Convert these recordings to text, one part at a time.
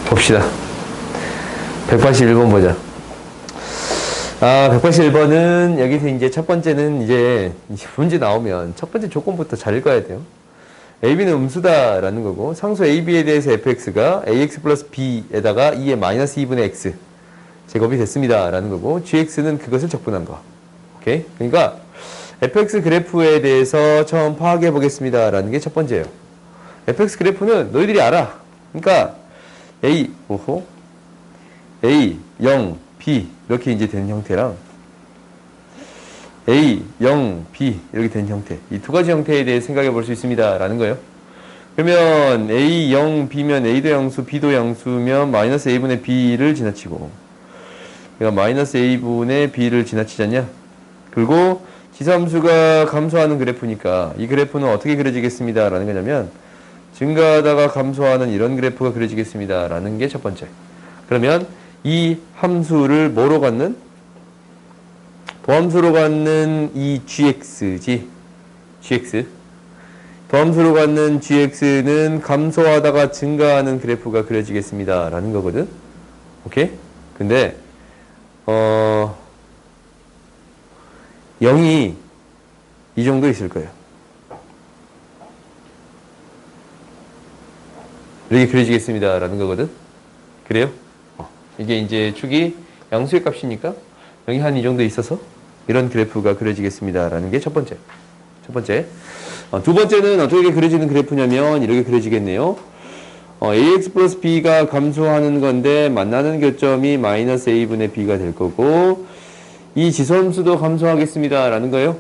봅시다. 181번 보자. 181번은 여기서 이제 첫 번째는 이제 문제 나오면 첫 번째 조건부터 잘 읽어야 돼요. AB는 음수다라는 거고, 상수 AB에 대해서 fx가 ax 플러스 b에다가 2의 마이너스 2분의 x 제곱이 됐습니다. 라는 거고, gx는 그것을 적분한 거. 오케이? 그러니까 fx 그래프에 대해서 처음 파악해 보겠습니다. 라는 게 첫 번째예요. fx 그래프는 너희들이 알아. 그러니까 a, a, 0, b 이렇게 이제 된 형태랑 a, 0, b 이렇게 된 형태, 이 두 가지 형태에 대해 생각해 볼 수 있습니다. 라는 거예요. 그러면 a, 0, b면 a도 양수, b도 양수면 마이너스 a분의 b를 지나치고, 그러니까 마이너스 a분의 b를 지나치지 않냐? 그리고 지수함수가 감소하는 그래프니까 이 그래프는 어떻게 그려지겠습니다. 라는 거냐면 증가하다가 감소하는 이런 그래프가 그려지겠습니다. 라는 게 첫 번째. 그러면 이 함수를 뭐로 갖는? 도함수로 갖는 이 gx지. gx. 도함수로 갖는 gx는 감소하다가 증가하는 그래프가 그려지겠습니다. 라는 거거든. 오케이? 근데 0이 이 정도 있을 거예요. 이렇게 그려지겠습니다. 라는 거거든. 그래요? 이게 이제 축이 양수의 값이니까 0이 한 이 정도 있어서 이런 그래프가 그려지겠습니다. 라는 게 첫 번째. 첫 번째. 두 번째는 어떻게 그려지는 그래프냐면 이렇게 그려지겠네요. ax 플러스 b가 감소하는 건데 만나는 교점이 마이너스 a분의 b가 될 거고, 이 지수함수도 감소하겠습니다. 라는 거예요.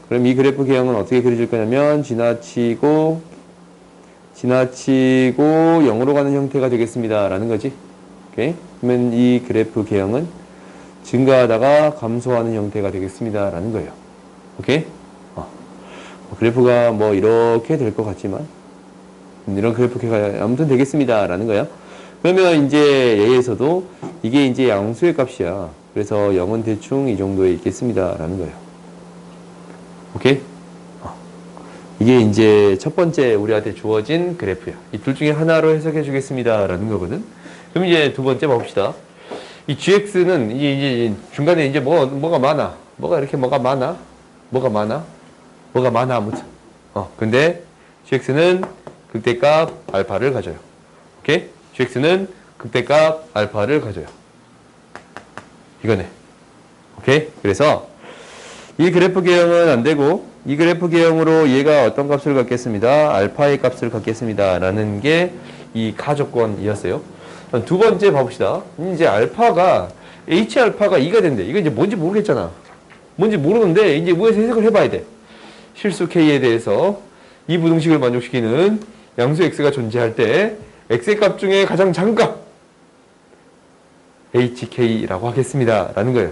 그럼 이 그래프 개형은 어떻게 그려질 거냐면 지나치고 0으로 가는 형태가 되겠습니다. 라는 거지. 오케이? 그러면 이 그래프 개형은 증가하다가 감소하는 형태가 되겠습니다. 라는 거예요. 오케이? 그래프가 뭐 이렇게 될 것 같지만 이런 그래프가 아무튼 되겠습니다. 라는 거야. 그러면 이제 얘에서도 이게 이제 양수의 값이야. 그래서 0은 대충 이 정도에 있겠습니다. 라는 거예요. 오케이? 이게 이제 첫 번째 우리한테 주어진 그래프야. 이 둘 중에 하나로 해석해 주겠습니다. 라는 거거든. 그럼 이제 두 번째 봅시다. 이 gx는 이제 중간에 이제 뭐가 많아. 뭐가 많아 아무튼. 근데 gx는 극대값 알파를 가져요. 오케이? gx는 극대값 알파를 가져요. 이거네. 오케이? 그래서 이 그래프 개형은 안 되고 이 그래프 개형으로 얘가 어떤 값을 갖겠습니다. 알파의 값을 갖겠습니다. 라는 게 이 가조건이었어요. 두 번째 봐봅시다. 이제 알파가 H알파가 2가 된대. 이거 이제 뭔지 모르겠잖아. 뭔지 모르는데 이제 위에서 해석을 해봐야 돼. 실수 K에 대해서 이 부등식을 만족시키는 양수 X가 존재할 때 X의 값 중에 가장 작은 값 HK라고 하겠습니다. 라는 거예요.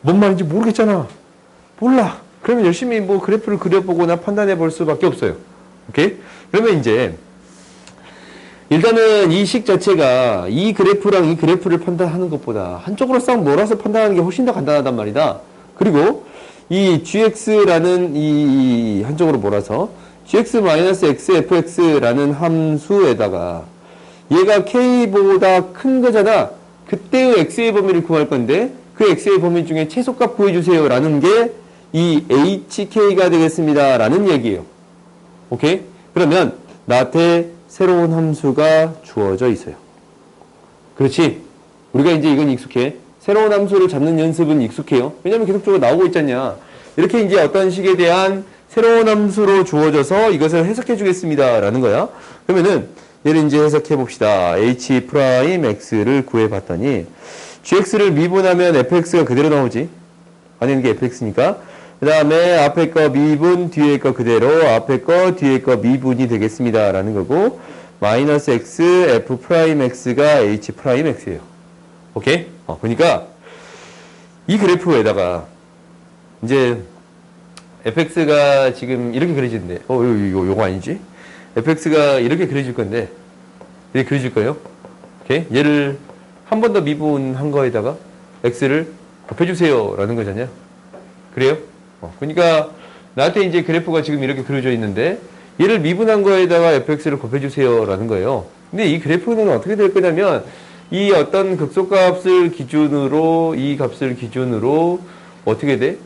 뭔 말인지 모르겠잖아. 몰라. 그러면 열심히 뭐 그래프를 그려보거나 판단해 볼 수밖에 없어요. 오케이? 그러면 이제 일단은 이 식 자체가 이 그래프랑 이 그래프를 판단하는 것보다 한쪽으로 싹 몰아서 판단하는 게 훨씬 더 간단하단 말이다. 그리고 이 gx라는 이 한쪽으로 몰아서 gx-xfx라는 함수에다가 얘가 k보다 큰 거잖아. 그때의 x의 범위를 구할 건데 그 x의 범위 중에 최소값 구해주세요. 라는 게 이 hk가 되겠습니다. 라는 얘기예요. 오케이? 그러면 나한테 새로운 함수가 주어져 있어요. 그렇지? 우리가 이제 이건 익숙해. 새로운 함수를 잡는 연습은 익숙해요. 왜냐면 계속적으로 나오고 있잖냐. 이렇게 이제 어떤 식에 대한 새로운 함수로 주어져서 이것을 해석해 주겠습니다. 라는 거야. 그러면은 얘를 이제 해석해 봅시다. h'x를 구해 봤더니 gx를 미분하면 fx가 그대로 나오지. 안에 있는 게 fx니까. 그 다음에 앞에 거 미분, 뒤에 거 그대로, 앞에 거, 뒤에 거 미분이 되겠습니다. 라는 거고, 마이너스 x, f 프라임 x가 h 프라임 x예요. 오케이? 그러니까, 이 그래프에다가, 이제, fx가 지금 이렇게 그려지는데, 요거 아니지? fx가 이렇게 그려질 건데, 이렇게 그려질 거예요. 오케이? 얘를 한 번 더 미분한 거에다가, x를 곱해주세요. 라는 거잖아요. 그래요? 그러니까 나한테 이제 그래프가 지금 이렇게 그려져 있는데 얘를 미분한 거에다가 fx를 곱해주세요 라는 거예요. 근데 이 그래프는 어떻게 될 거냐면 이 어떤 극소값을 기준으로 이 값을 기준으로 어떻게 돼?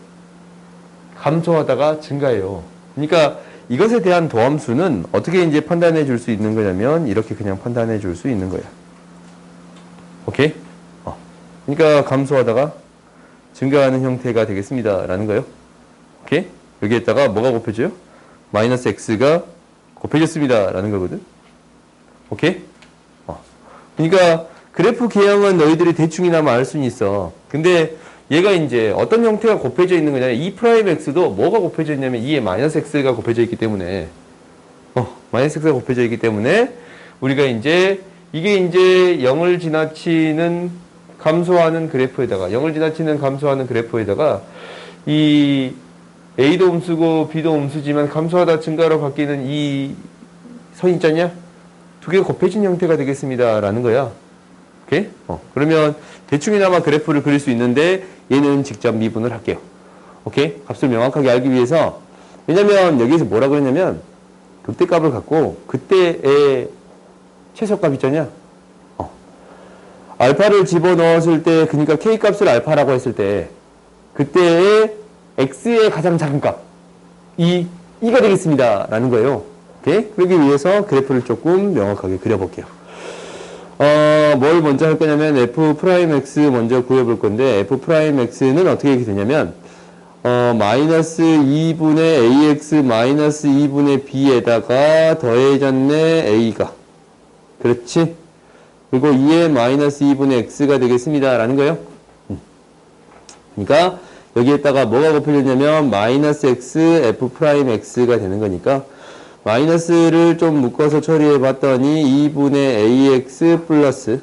감소하다가 증가해요. 그러니까 이것에 대한 도함수는 어떻게 이제 판단해 줄 수 있는 거냐면 이렇게 그냥 판단해 줄 수 있는 거야. 오케이? 그러니까 감소하다가 증가하는 형태가 되겠습니다. 라는 거예요. 오케이? 여기에다가 뭐가 곱해져요? 마이너스 x가 곱해졌습니다. 라는 거거든. 오케이? 그러니까 그래프 개형은 너희들이 대충이나마 알 수는 있어. 근데 얘가 이제 어떤 형태가 곱해져 있는 거냐면 2'x도 뭐가 곱해져 있냐면 2에 마이너스 x가 곱해져 있기 때문에 마이너스 x가 곱해져 있기 때문에 우리가 이제 이게 이제 0을 지나치는 감소하는 그래프에다가 0을 지나치는 감소하는 그래프에다가 이 A도 음수고 B도 음수지만 감소하다 증가로 바뀌는 이 선 있잖냐? 두 개가 곱해진 형태가 되겠습니다. 라는 거야. 오케이? 그러면 대충이나마 그래프를 그릴 수 있는데 얘는 직접 미분을 할게요. 오케이? 값을 명확하게 알기 위해서 왜냐면 여기서 뭐라고 했냐면 극대값을 갖고 그때의 최소값 있잖냐? 알파를 집어넣었을 때 그러니까 K값을 알파라고 했을 때 그때의 X의 가장 작은 값 2가 되겠습니다. 라는 거예요. 오케이? 그러기 위해서 그래프를 조금 명확하게 그려볼게요. 뭘 먼저 할 거냐면 F'X 먼저 구해볼 건데 F'X는 어떻게 되냐면 마이너스 2분의 AX 마이너스 2분의 B에다가 더해졌네 A가 그렇지? 그리고 2에 마이너스 2분의 X가 되겠습니다. 라는 거예요. 그러니까 여기에다가 뭐가 곱해졌냐면 마이너스 X F'X가 되는 거니까 마이너스를 좀 묶어서 처리해 봤더니 2분의 AX 플러스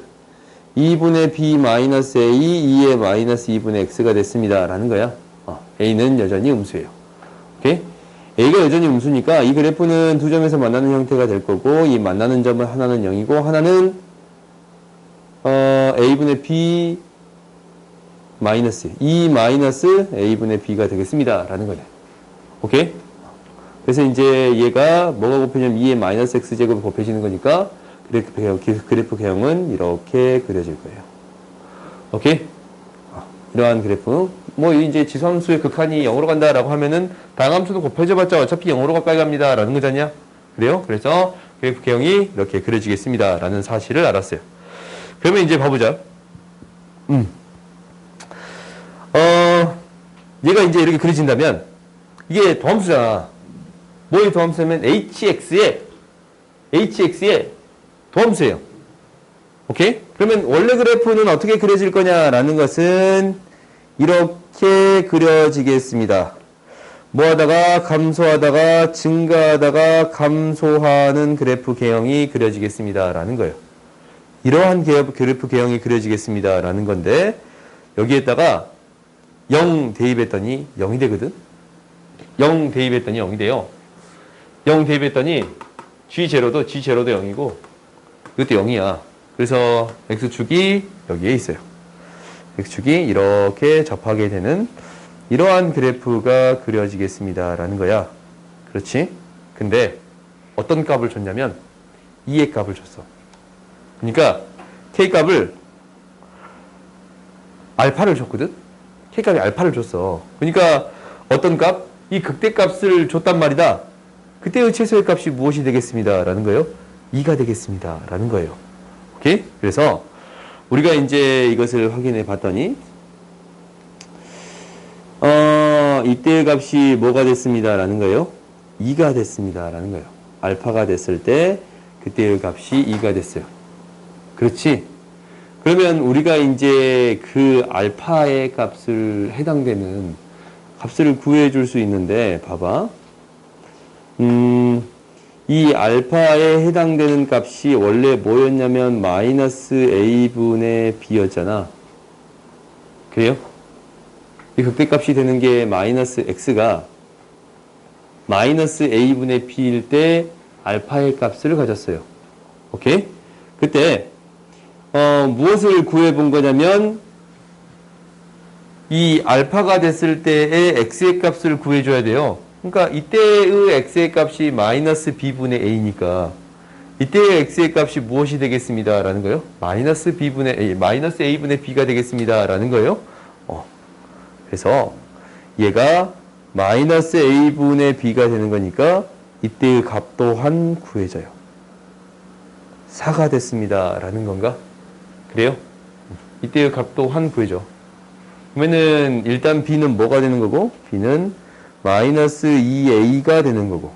2분의 B 마이너스 A 2의 마이너스 2분의 X가 됐습니다. 라는 거야. A는 여전히 음수예요. 오케이? A가 여전히 음수니까 이 그래프는 두 점에서 만나는 형태가 될 거고 이 만나는 점은 하나는 0이고 하나는 A분의 B 마이너스 2 마이너스 A분의 B가 되겠습니다. 라는 거네. 오케이? 그래서 이제 얘가 뭐가 곱해지면 2의 마이너스 x제곱이 곱해지는 거니까 그래프 개형은 이렇게 그려질 거예요. 오케이? 이러한 그래프. 뭐 이제 지수함수의 극한이 0으로 간다라고 하면은 다항함수도 곱해져봤자 어차피 0으로 가까이 갑니다. 라는 거잖냐? 그래요? 그래서 그래프 개형이 이렇게 그려지겠습니다. 라는 사실을 알았어요. 그러면 이제 봐보자. 얘가 이제 이렇게 그려진다면 이게 도함수잖아. 뭐의 도함수냐면 HX의 도함수예요. 오케이? 그러면 원래 그래프는 어떻게 그려질 거냐라는 것은 이렇게 그려지겠습니다. 뭐 하다가 감소하다가 증가하다가 감소하는 그래프 개형이 그려지겠습니다. 라는 거예요. 이러한 그래프 개형이 그려지겠습니다. 라는 건데 여기에다가 0 대입했더니 0이 되거든? 0 대입했더니 0이 돼요. 0 대입했더니 G0도 0이고 이것도 0이야. 그래서 X축이 여기에 있어요. X축이 이렇게 접하게 되는 이러한 그래프가 그려지겠습니다. 라는 거야. 그렇지? 근데 어떤 값을 줬냐면 2의 값을 줬어. 그러니까 K값을 알파를 줬거든? K값이 알파를 줬어. 그러니까 어떤 값? 이 극대값을 줬단 말이다. 그때의 최소의 값이 무엇이 되겠습니다. 라는 거예요. 2가 되겠습니다. 라는 거예요. 오케이? 그래서 우리가 이제 이것을 확인해 봤더니 이때의 값이 뭐가 됐습니다. 라는 거예요. 2가 됐습니다. 라는 거예요. 알파가 됐을 때 그때의 값이 2가 됐어요. 그렇지? 그러면 우리가 이제 그 알파의 값을 해당되는 값을 구해 줄 수 있는데 봐봐. 이 알파에 해당되는 값이 원래 뭐였냐면 마이너스 A분의 B였잖아. 그래요? 이 극대값이 되는 게 마이너스 X가 마이너스 A분의 B일 때 알파의 값을 가졌어요. 오케이? 그때 무엇을 구해 본 거냐면 이 알파가 됐을 때의 X의 값을 구해줘야 돼요. 그러니까 이때의 X의 값이 마이너스 B분의 A니까 이때의 x의 값이 무엇이 되겠습니다. 라는 거예요. 마이너스 a분의 b가 되겠습니다. 라는 거예요. 그래서 얘가 마이너스 a분의 b가 되는 거니까 이때의 값 또한 구해져요. 4가 됐습니다. 라는 건가? 그래요? 이때의 값 또한 구해져. 그러면은 일단 b는 뭐가 되는 거고? b는 마이너스 2a가 되는 거고.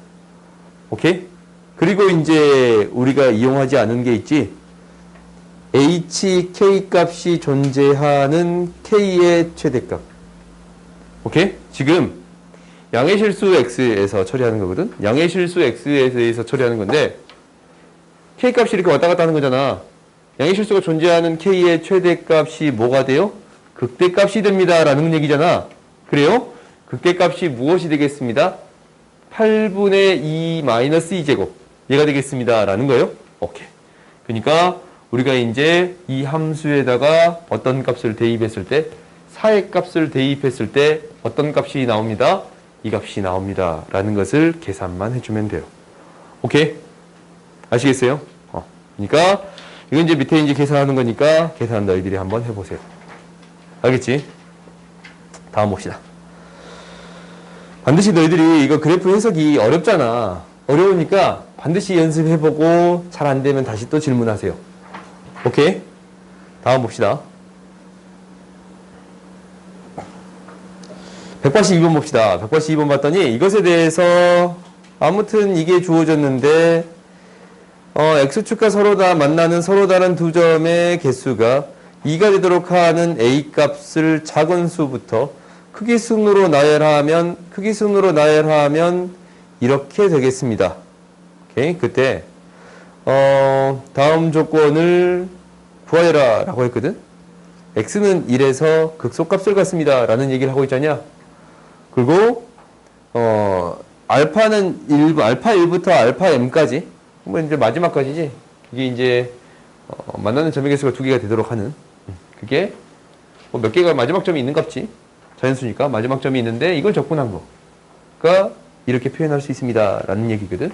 오케이? 그리고 이제 우리가 이용하지 않은 게 있지. hk 값이 존재하는 k의 최대값. 오케이? 지금 양의 실수 x에서 처리하는 거거든. 양의 실수 x에 대해서 처리하는 건데 k 값이 이렇게 왔다 갔다 하는 거잖아. 양의 실수가 존재하는 k의 최대값이 뭐가 돼요? 극대값이 됩니다. 라는 얘기잖아. 그래요? 극대값이 무엇이 되겠습니다? 8분의 2 마이너스 2제곱. 얘가 되겠습니다. 라는 거예요. 오케이. 그러니까 우리가 이제 이 함수에다가 어떤 값을 대입했을 때 4의 값을 대입했을 때 어떤 값이 나옵니다? 이 값이 나옵니다. 라는 것을 계산만 해주면 돼요. 오케이? 아시겠어요? 그러니까 이건 이제 밑에 이제 계산하는 거니까 계산 너희들이 한번 해보세요. 알겠지? 다음 봅시다. 반드시 너희들이 이거 그래프 해석이 어렵잖아. 어려우니까 반드시 연습해보고 잘 안되면 다시 또 질문하세요. 오케이? 다음 봅시다. 182번 봅시다. 182번 봤더니 이것에 대해서 아무튼 이게 주어졌는데 X축과 서로 다 만나는 서로 다른 두 점의 개수가 2가 되도록 하는 A 값을 작은 수부터 크기 순으로 나열하면 이렇게 되겠습니다. 오케이? 그때 다음 조건을 구하여라 라고 했거든. X는 1에서 극소값을 갖습니다 라는 얘기를 하고 있잖냐. 그리고 알파는 알파 1부터 알파 m까지 뭐 이제 마지막까지지. 이게 이제 만나는 점의 개수가 2개가 되도록 하는 그게 뭐 몇 개가 마지막 점이 있는 값지. 자연수니까 마지막 점이 있는데 이걸 적분한 거가 이렇게 표현할 수 있습니다 라는 얘기거든.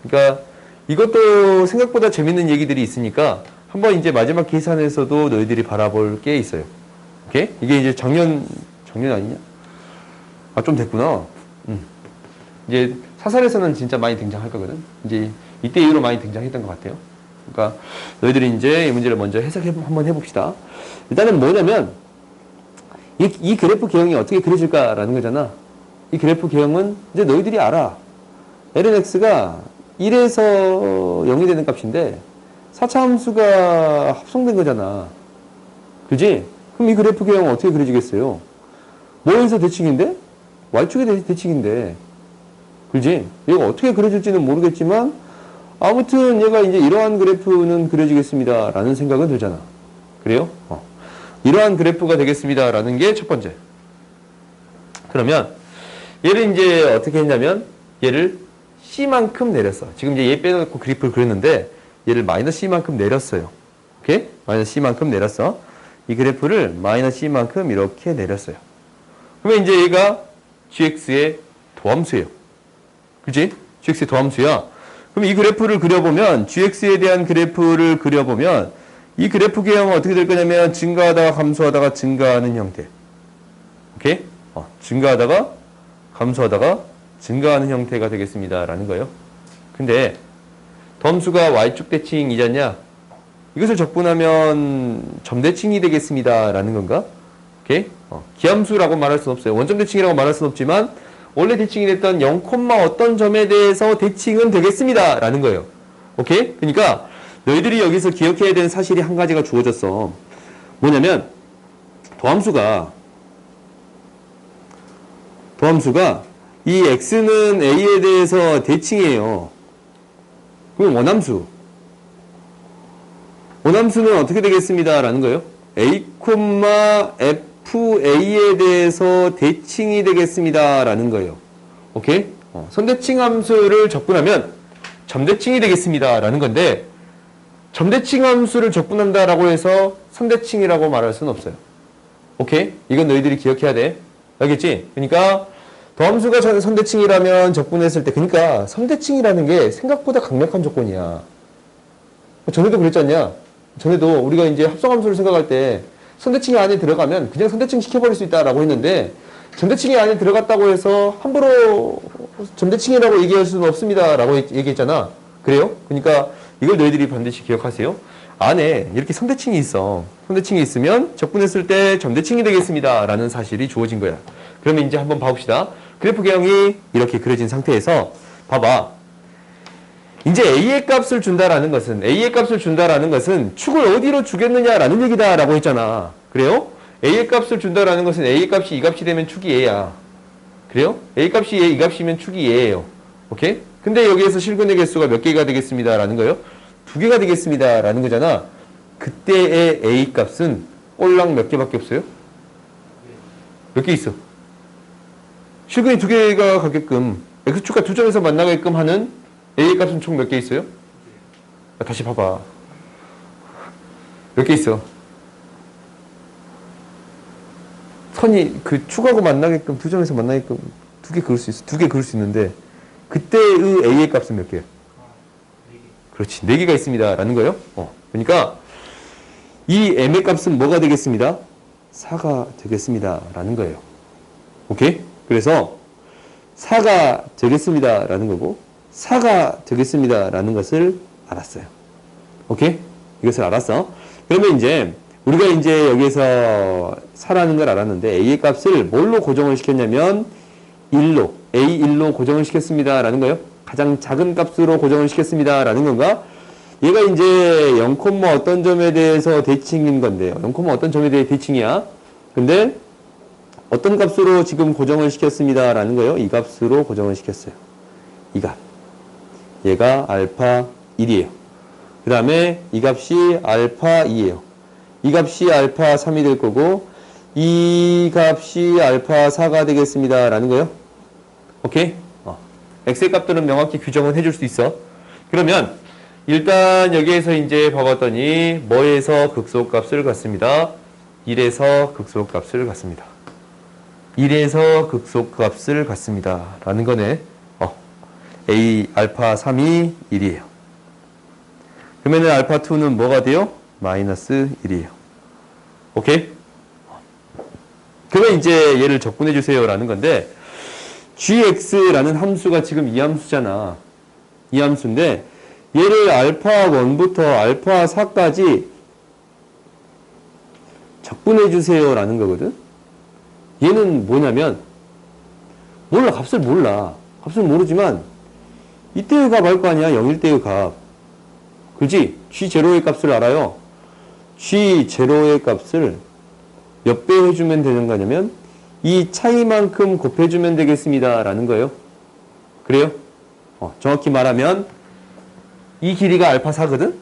그러니까 이것도 생각보다 재밌는 얘기들이 있으니까 한번 이제 마지막 계산에서도 너희들이 바라볼 게 있어요. 오케이? 이게 이제 작년 아니냐? 아, 좀 됐구나. 이제 사설에서는 진짜 많이 등장할 거거든. 이제 이때 이후로 많이 등장했던 것 같아요. 그러니까 너희들이 이제 이 문제를 먼저 한번 해봅시다. 일단은 뭐냐면 이 그래프 개형이 어떻게 그려질까라는 거잖아. 이 그래프 개형은 이제 너희들이 알아. lnx가 1에서 0이 되는 값인데 4차 함수가 합성된 거잖아. 그지? 그럼 이 그래프 개형은 어떻게 그려지겠어요? 뭐에서 대칭인데? y축의 대칭인데. 그지? 얘가 어떻게 그려질지는 모르겠지만 아무튼 얘가 이제 이러한 그래프는 그려지겠습니다 라는 생각은 들잖아. 그래요? 이러한 그래프가 되겠습니다 라는 게 첫 번째. 그러면 얘를 이제 어떻게 했냐면 얘를 C만큼 내렸어. 지금 이제 얘 빼놓고 그래프를 그렸는데 얘를 마이너스 C만큼 내렸어요. 오케이? 마이너스 C만큼 내렸어. 이 그래프를 마이너스 C만큼 이렇게 내렸어요. 그러면 이제 얘가 gx의 도함수예요. 그치? gx의 도함수야. 그럼 이 그래프를 그려보면 gx에 대한 그래프를 그려보면 이 그래프 개형은 어떻게 될 거냐면 증가하다가 감소하다가 증가하는 형태. 오케이? 증가하다가 감소하다가 증가하는 형태가 되겠습니다 라는 거예요. 근데 덤수가 y축 대칭이잖냐. 이것을 적분하면 점대칭이 되겠습니다 라는 건가? 오케이? 기함수라고 말할 수는 없어요. 원점 대칭이라고 말할 수는 없지만 원래 대칭이 됐던 0, 어떤 점에 대해서 대칭은 되겠습니다 라는 거예요. 오케이? 그러니까 너희들이 여기서 기억해야 되는 사실이 한 가지가 주어졌어. 뭐냐면 도함수가 이 x는 a에 대해서 대칭이에요. 그럼 원함수는 어떻게 되겠습니다 라는 거예요. a, fa에 대해서 대칭이 되겠습니다 라는 거예요. 오케이? 선대칭 함수를 적분하면 점대칭이 되겠습니다 라는 건데 점대칭 함수를 적분한다라고 해서 선대칭이라고 말할 수는 없어요. 오케이? 이건 너희들이 기억해야 돼. 알겠지? 그러니까 도함수가 선대칭이라면 적분했을 때 그러니까 선대칭이라는 게 생각보다 강력한 조건이야. 전에도 그랬지 않냐? 전에도 우리가 이제 합성함수를 생각할 때 선대칭이 안에 들어가면 그냥 선대칭 시켜버릴 수 있다라고 했는데 전대칭이 안에 들어갔다고 해서 함부로 전대칭이라고 얘기할 수는 없습니다라고 얘기했잖아. 그래요? 그러니까 이걸 너희들이 반드시 기억하세요. 안에 이렇게 선대칭이 있어. 선대칭이 있으면 적분했을 때 전대칭이 되겠습니다. 라는 사실이 주어진 거야. 그러면 이제 한번 봐봅시다. 그래프 개형이 이렇게 그려진 상태에서 봐봐. 이제 A의 값을 준다라는 것은 축을 어디로 주겠느냐라는 얘기다라고 했잖아. 그래요? A의 값을 준다라는 것은 A의 값이 이 값이 되면 축이 A야. 그래요? A 값이 A, 이 값이면 축이 A예요. 오케이? 근데 여기에서 실근의 개수가 몇 개가 되겠습니다라는 거예요? 2개가 되겠습니다라는 거잖아. 그때의 A 값은 꼴랑 몇 개밖에 없어요? 몇 개 있어? 실근이 2개가 가게끔 X축과 두 점에서 만나게끔 하는 A의 값은 총 몇 개 있어요? 다시 봐봐. 몇 개 있어? 선이 그 축하고 만나게끔 두 점에서 만나게끔 2개 그을 수 있어. 2개 그을 수 있는데 그때의 A의 값은 몇 개야? 그렇지. 4개가 있습니다. 라는 거예요. 그러니까 이 M의 값은 뭐가 되겠습니다? 4가 되겠습니다. 라는 거예요. 오케이? 그래서 4가 되겠습니다. 라는 거고 4가 되겠습니다. 라는 것을 알았어요. 오케이? 이것을 알았어. 그러면 이제 우리가 이제 여기에서 4라는 걸 알았는데 A의 값을 뭘로 고정을 시켰냐면 1로, A1로 고정을 시켰습니다. 라는 거예요. 가장 작은 값으로 고정을 시켰습니다. 라는 건가? 얘가 이제 0, 어떤 점에 대해서 대칭인 건데요. 0, 어떤 점에 대해 대칭이야. 근데 어떤 값으로 지금 고정을 시켰습니다. 라는 거예요. 이 값으로 고정을 시켰어요. 이 값. 얘가 알파 1이에요. 그 다음에 이 값이 알파 2예요. 이 값이 알파 3이 될 거고 이 값이 알파 4가 되겠습니다. 라는 거예요. 오케이? x의 값들은 명확히 규정은 해줄 수 있어. 그러면 일단 여기에서 이제 봐봤더니 뭐에서 극소값을 갖습니다. 1에서 극소값을 갖습니다. 1에서 극소값을 갖습니다. 라는 거네. A 알파 3이 1이에요. 그러면은 알파 2는 뭐가 돼요? 마이너스 1이에요. 오케이? 그러면 이제 얘를 적분해 주세요. 라는 건데 gx라는 함수가 지금 이 함수잖아. 이 함수인데 얘를 알파 1부터 알파 4까지 적분해 주세요. 라는 거거든. 얘는 뭐냐면 몰라. 값을 몰라. 값을 모르지만 이때의 값 알 거 아니야. 0일 때의 값. 그렇지? g0의 값을 알아요. g0의 값을 몇 배 해주면 되는 거냐면 이 차이만큼 곱해주면 되겠습니다. 라는 거예요. 그래요? 정확히 말하면 이 길이가 알파 4거든?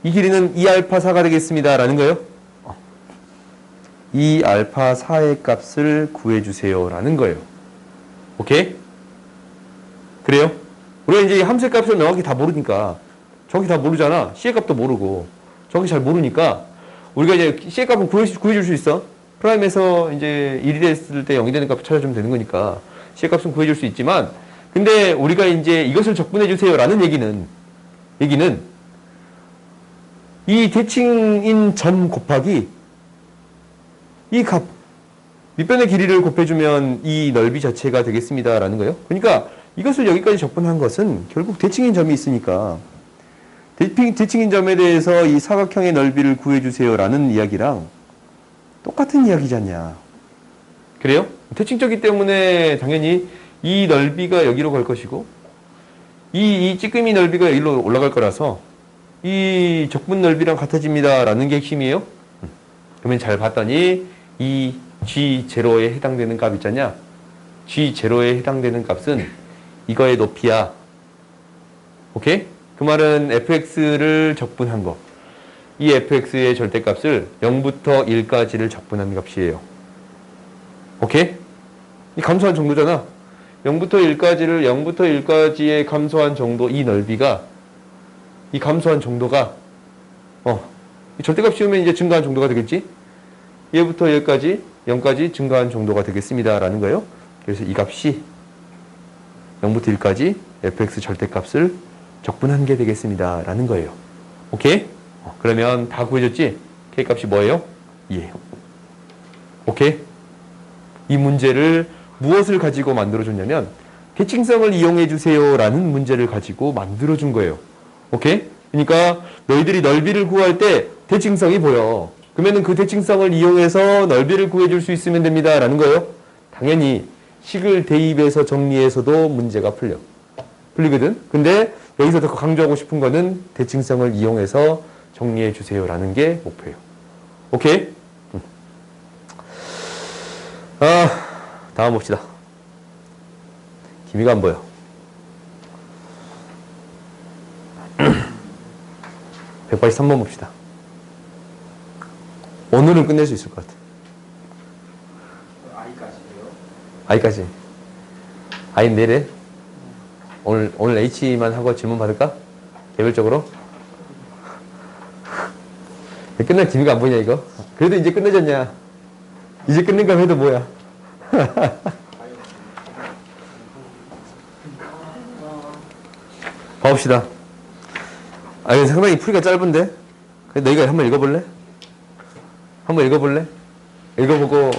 이 길이는 2알파 4가 되겠습니다. 라는 거예요. 이 알파 4의 값을 구해주세요. 라는 거예요. 오케이? 그래요? 우리가 이제 함수의 값을 명확히 다 모르니까 저기 다 모르잖아. C의 값도 모르고 저기 잘 모르니까 우리가 이제 C의 값은 구해줄 수 있어. 프라임에서 이제 1이 됐을 때 0이 되는 값을 찾아주면 되는 거니까 C의 값은 구해줄 수 있지만 근데 우리가 이제 이것을 적분해 주세요 라는 얘기는 이 대칭인 점 곱하기 이 값 밑변의 길이를 곱해주면 이 넓이 자체가 되겠습니다 라는 거예요. 그러니까 이것을 여기까지 적분한 것은 결국 대칭인 점이 있으니까 대칭인 점에 대해서 이 사각형의 넓이를 구해주세요 라는 이야기랑 똑같은 이야기지 않냐. 그래요? 대칭적이기 때문에 당연히 이 넓이가 여기로 갈 것이고 이 찌끄미 넓이가 여기로 올라갈 거라서 이 적분 넓이랑 같아집니다 라는 게 핵심이에요. 그러면 잘 봤더니 이 G0에 해당되는 값 있잖냐. G0에 해당되는 값은 이거의 높이야. 오케이? 그 말은 fx를 적분한 거. 이 fx의 절대값을 0부터 1까지를 적분한 값이에요. 오케이? 이 감소한 정도잖아. 0부터 1까지의 감소한 정도, 이 넓이가, 이 감소한 정도가, 이 절대값 씌우면 이제 증가한 정도가 되겠지? 얘부터 얘까지, 0까지 증가한 정도가 되겠습니다. 라는 거예요. 그래서 이 값이 0부터 1까지 fx 절대값을 적분한 게 되겠습니다. 라는 거예요. 오케이? 그러면 다 구해줬지? K값이 뭐예요? 2예요. 오케이? 이 문제를 무엇을 가지고 만들어줬냐면 대칭성을 이용해주세요 라는 문제를 가지고 만들어준 거예요. 오케이? 그러니까 너희들이 넓이를 구할 때 대칭성이 보여. 그러면 그 대칭성을 이용해서 넓이를 구해줄 수 있으면 됩니다 라는 거예요. 당연히 식을 대입해서 정리해서도 문제가 풀리거든. 근데 여기서 더 강조하고 싶은 거는 대칭성을 이용해서 정리해 주세요 라는 게 목표예요. 오케이? 다음 봅시다. 기미가 안 보여. 183번 봅시다. 오늘은 끝낼 수 있을 것 같아. I까지. I 내래? 오늘 H만 하고 질문 받을까? 개별적으로? 끝날 기미가 안 보이냐 이거? 그래도 이제 끝내졌냐? 이제 끝낸가 해도 뭐야? 봐봅시다. 이거 상당히 풀이가 짧은데? 너희가 한번 읽어볼래? 한번 읽어볼래? 읽어보고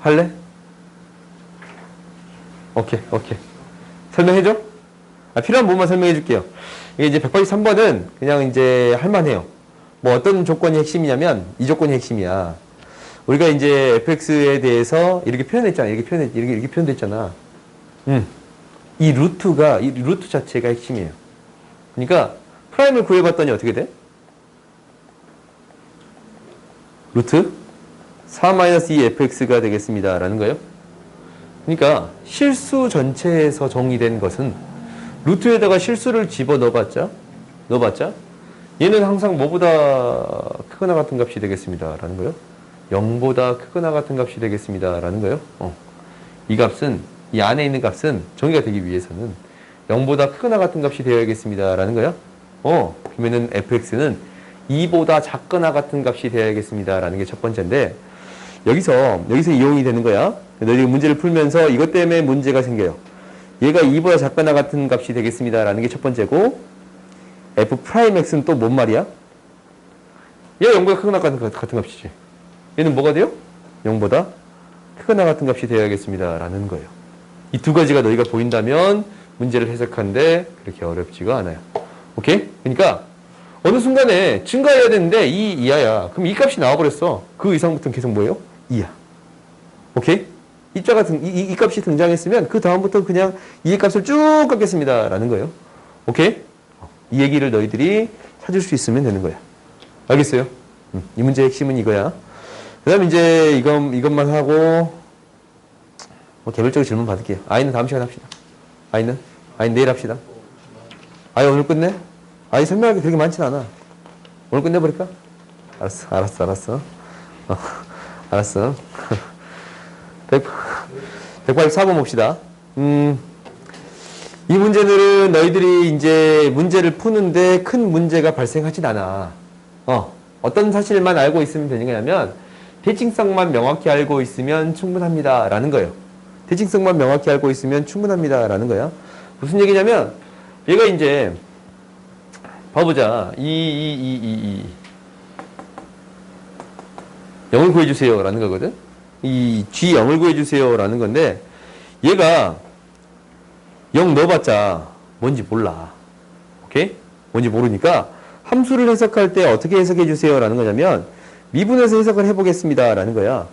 할래? 오케이. 설명해줘? 필요한 부분만 설명해줄게요. 이게 이제 183번은 그냥 이제 할만해요. 뭐 어떤 조건이 핵심이냐면 이 조건이 핵심이야. 우리가 이제 fx에 대해서 이렇게 표현했잖아. 이렇게 표현됐잖아. 이 루트 자체가 핵심이에요. 그러니까 프라임을 구해봤더니 어떻게 돼? 루트 4-2fx가 되겠습니다 라는 거예요. 그러니까 실수 전체에서 정의된 것은 루트에다가 실수를 집어넣어봤자 얘는 항상 뭐보다 크거나 같은 값이 되겠습니다 라는 거예요. 0보다 크거나 같은 값이 되겠습니다 라는 거예요. 이 값은, 이 안에 있는 값은 정의가 되기 위해서는 0보다 크거나 같은 값이 되어야겠습니다 라는 거예요. 그러면은 fx는 2보다 작거나 같은 값이 되어야겠습니다 라는 게 첫 번째인데 여기서 이용이 되는 거야. 너희들이 문제를 풀면서 이것 때문에 문제가 생겨요. 얘가 2보다 작거나 같은 값이 되겠습니다 라는 게 첫 번째고 f'x는 또 뭔 말이야? 얘가 0보다 크거나 같은 값이지. 얘는 뭐가 돼요? 0보다 크거나 같은 값이 되어야겠습니다 라는 거예요. 이 두 가지가 너희가 보인다면 문제를 해석하는데 그렇게 어렵지가 않아요. 오케이? 그러니까 어느 순간에 증가해야 되는데 2 이하야. 그럼 이 값이 나와버렸어. 그 이상부터는 계속 뭐예요? 2야. 오케이? 이 값이 등장했으면 그 다음부터 그냥 2의 값을 쭉 깎겠습니다 라는 거예요. 오케이? 이 얘기를 너희들이 찾을 수 있으면 되는 거야. 알겠어요? 이 문제의 핵심은 이거야. 그 다음에 이제 이것만 하고 개별적으로 질문 받을게요. I는 다음 시간에 합시다. I는 내일 합시다. I 오늘 끝내? I 설명할 게 그렇게 많진 않아. 오늘 끝내버릴까? 알았어. 알았어. 184번 봅시다. 이 문제들은 너희들이 이제 문제를 푸는데 큰 문제가 발생하진 않아. 어떤 사실만 알고 있으면 되는 거냐면 대칭성만 명확히 알고 있으면 충분합니다 라는 거예요. 대칭성만 명확히 알고 있으면 충분합니다 라는 거야. 무슨 얘기냐면 얘가 이제 봐보자. 0을 구해주세요 라는 거거든. 이 G0을 구해주세요 라는 건데 얘가 0 넣어봤자 뭔지 몰라. 오케이? 뭔지 모르니까 함수를 해석할 때 어떻게 해석해주세요 라는 거냐면 미분해서 해석을 해보겠습니다 라는 거야.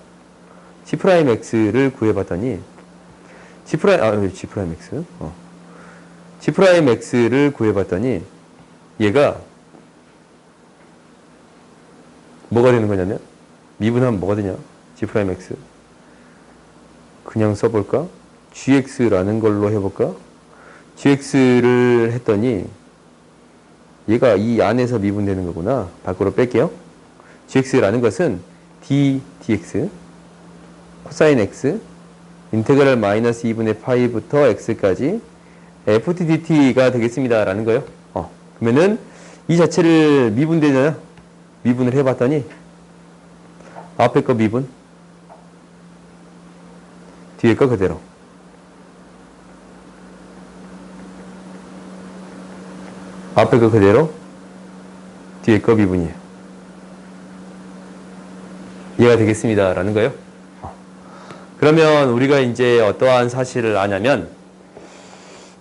G'X를 구해봤더니 G'X를 구해봤더니 얘가 뭐가 되는 거냐면 미분하면 뭐가 되냐? G'X 그냥 써볼까? GX라는 걸로 해볼까? GX를 했더니 얘가 이 안에서 미분되는 거구나. 밖으로 뺄게요. GX라는 것은 dx 코사인 x 인테그랄 마이너스 2분의 파이부터 x까지 ft dt가 되겠습니다 라는 거예요. 그러면은 이 자체를 미분되잖아. 미분을 해봤더니 앞에 거 미분 뒤에 거 그대로. 앞에 거 그대로, 뒤에 거 미분이에요. 이해가 되겠습니다. 라는 거예요. 그러면 우리가 이제 어떠한 사실을 아냐면,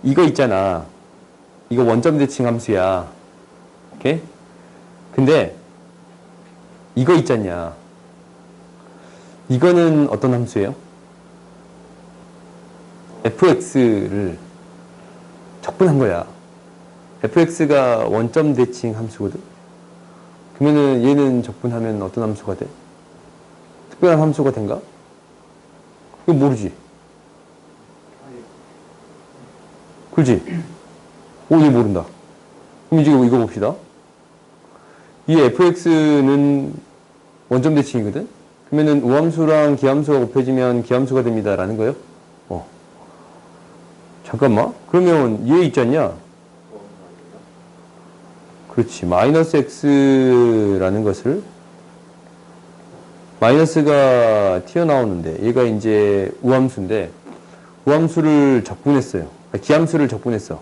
이거 있잖아. 이거 원점 대칭 함수야. 오케이? 근데, 이거 있잖냐. 이거는 어떤 함수예요? fx를 적분한 거야. fx가 원점 대칭 함수거든. 그러면은 얘는 적분하면 어떤 함수가 돼? 특별한 함수가 된가? 이거 모르지. 그렇지? 오, 얘 모른다. 그럼 이제 이거 봅시다. 이 fx는 원점 대칭이거든? 그러면은 우함수랑 기함수가 곱해지면 기함수가 됩니다. 라는 거예요? 잠깐만. 그러면 얘 있지 않냐? 그렇지. 마이너스 x라는 것을 마이너스가 튀어나오는데 얘가 이제 우함수인데 우함수를 적분했어요. 기함수를 적분했어.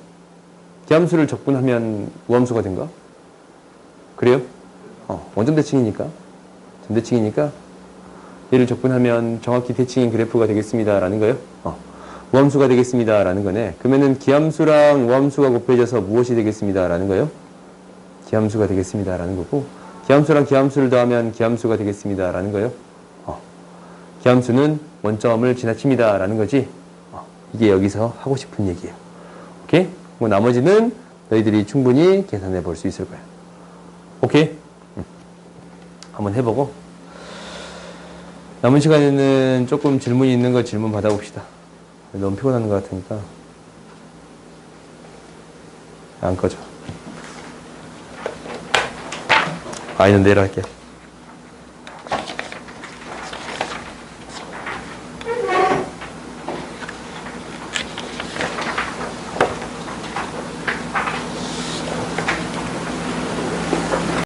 기함수를 적분하면 우함수가 된가? 그래요? 원점 대칭이니까. 점대칭이니까 얘를 적분하면 정확히 대칭인 그래프가 되겠습니다. 라는 거예요. 우함수가 되겠습니다. 라는 거네. 그러면은 기함수랑 우함수가 곱해져서 무엇이 되겠습니다. 라는 거예요? 기함수가 되겠습니다. 라는 거고, 기함수랑 기함수를 더하면 기함수가 되겠습니다. 라는 거예요. 기함수는 원점을 지나칩니다. 라는 거지. 이게 여기서 하고 싶은 얘기예요. 오케이? 뭐 나머지는 너희들이 충분히 계산해 볼 수 있을 거야. 오케이? 한번 해보고. 남은 시간에는 조금 질문이 있는 거 질문 받아봅시다. 너무 피곤한 것 같으니까. 안 꺼져. 아니는 내일 할게.